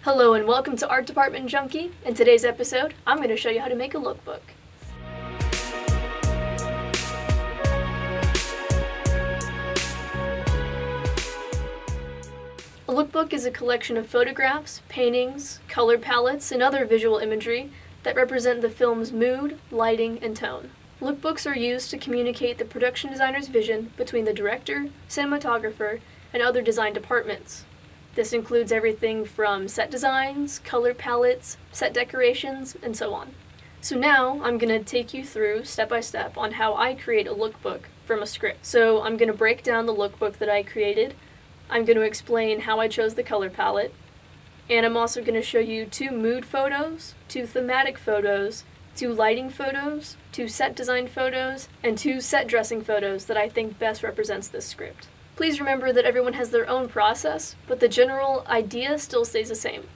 Hello and welcome to Art Department Junkie. In today's episode, I'm going to show you how to make a lookbook. A lookbook is a collection of photographs, paintings, color palettes, and other visual imagery that represent the film's mood, lighting, and tone. Lookbooks are used to communicate the production designer's vision between the director, cinematographer, and other design departments. This includes everything from set designs, color palettes, set decorations, and so on. So now I'm going to take you through step by step on how I create a lookbook from a script. So I'm going to break down the lookbook that I created. I'm going to explain how I chose the color palette. And I'm also going to show you 2 mood photos, 2 thematic photos, 2 lighting photos, 2 set design photos, and 2 set dressing photos that I think best represents this script. Please remember that everyone has their own process, but the general idea still stays the same.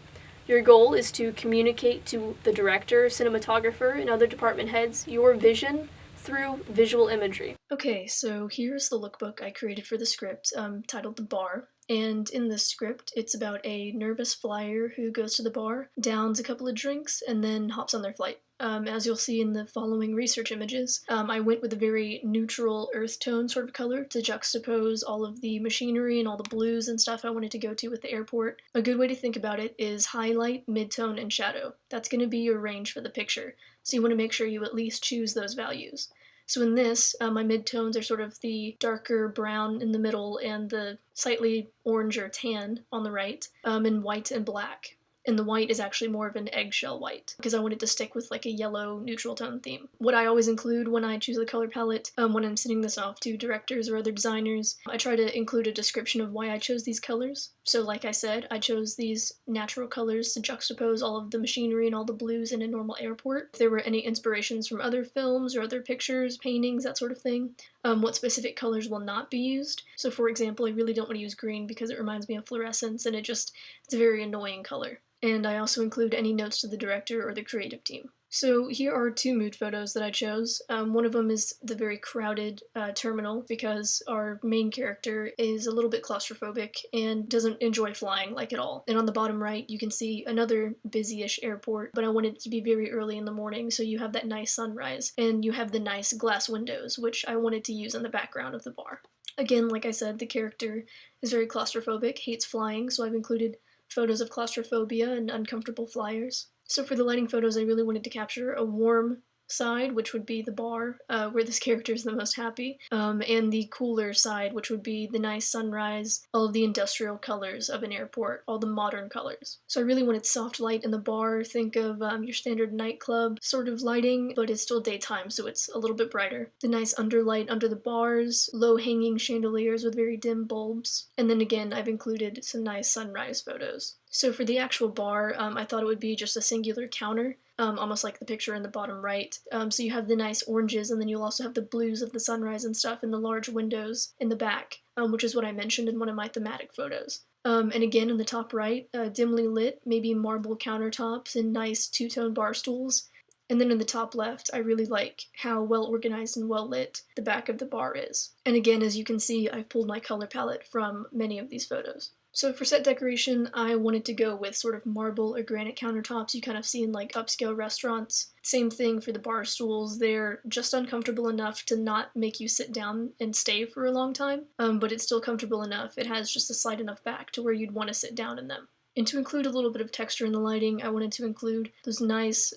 Your goal is to communicate to the director, cinematographer, and other department heads your vision through visual imagery. Okay, so here's the lookbook I created for the script, titled The Bar. And in this script, it's about a nervous flyer who goes to the bar, downs a couple of drinks, and then hops on their flight. As you'll see in the following research images, I went with a very neutral earth tone sort of color to juxtapose all of the machinery and all the blues and stuff I wanted to go to with the airport. A good way to think about it is highlight, midtone, and shadow. That's going to be your range for the picture, so you want to make sure you at least choose those values. So in this, my midtones are sort of the darker brown in the middle and the slightly orange or tan on the right, and white and black. And the white is actually more of an eggshell white, because I wanted to stick with like a yellow neutral tone theme. What I always include when I choose the color palette, when I'm sending this off to directors or other designers, I try to include a description of why I chose these colors. So like I said, I chose these natural colors to juxtapose all of the machinery and all the blues in a normal airport. If there were any inspirations from other films or other pictures, paintings, that sort of thing, what specific colors will not be used. So for example, I really don't want to use green because it reminds me of fluorescence and it's a very annoying color. And I also include any notes to the director or the creative team. So here are 2 mood photos that I chose. One of them is the very crowded terminal because our main character is a little bit claustrophobic and doesn't enjoy flying like at all. And on the bottom right you can see another busy-ish airport, but I wanted it to be very early in the morning so you have that nice sunrise and you have the nice glass windows, which I wanted to use in the background of the bar. Again, like I said, the character is very claustrophobic, hates flying, so I've included photos of claustrophobia and uncomfortable flyers. So for the lighting photos, I really wanted to capture a warm side, which would be the bar, where this character is the most happy, and the cooler side, which would be the nice sunrise, all of the industrial colors of an airport, all the modern colors. So I really wanted soft light in the bar. Think of your standard nightclub sort of lighting, but it's still daytime, so it's a little bit brighter. The nice underlight under the bars, low-hanging chandeliers with very dim bulbs, and then again, I've included some nice sunrise photos. So for the actual bar, I thought it would be just a singular counter, almost like the picture in the bottom right. So you have the nice oranges, and then you'll also have the blues of the sunrise and stuff in the large windows in the back, which is what I mentioned in one of my thematic photos. And again, in the top right, dimly lit, maybe marble countertops and nice 2-tone bar stools. And then in the top left, I really like how well organized and well lit the back of the bar is. And again, as you can see, I've pulled my color palette from many of these photos. So for set decoration, I wanted to go with sort of marble or granite countertops you kind of see in like upscale restaurants. Same thing for the bar stools. They're just uncomfortable enough to not make you sit down and stay for a long time, but it's still comfortable enough. It has just a slight enough back to where you'd want to sit down in them. And to include a little bit of texture in the lighting, I wanted to include those nice,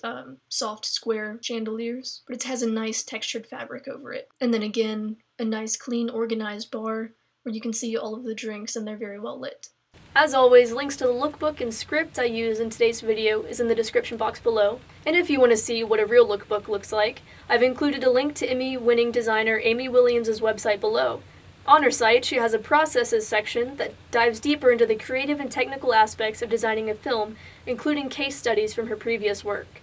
soft square chandeliers, but it has a nice textured fabric over it. And then again, a nice clean organized bar where you can see all of the drinks and they're very well lit. As always, links to the lookbook and script I use in today's video is in the description box below. And if you want to see what a real lookbook looks like, I've included a link to Emmy-winning designer Amy Williams' website below. On her site, she has a processes section that dives deeper into the creative and technical aspects of designing a film, including case studies from her previous work.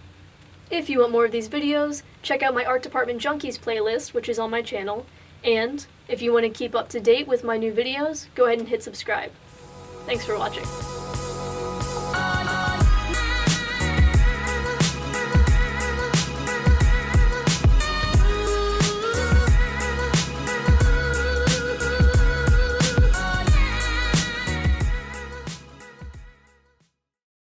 If you want more of these videos, check out my Art Department Junkies playlist, which is on my channel. And if you want to keep up to date with my new videos, go ahead and hit subscribe. Thanks for watching.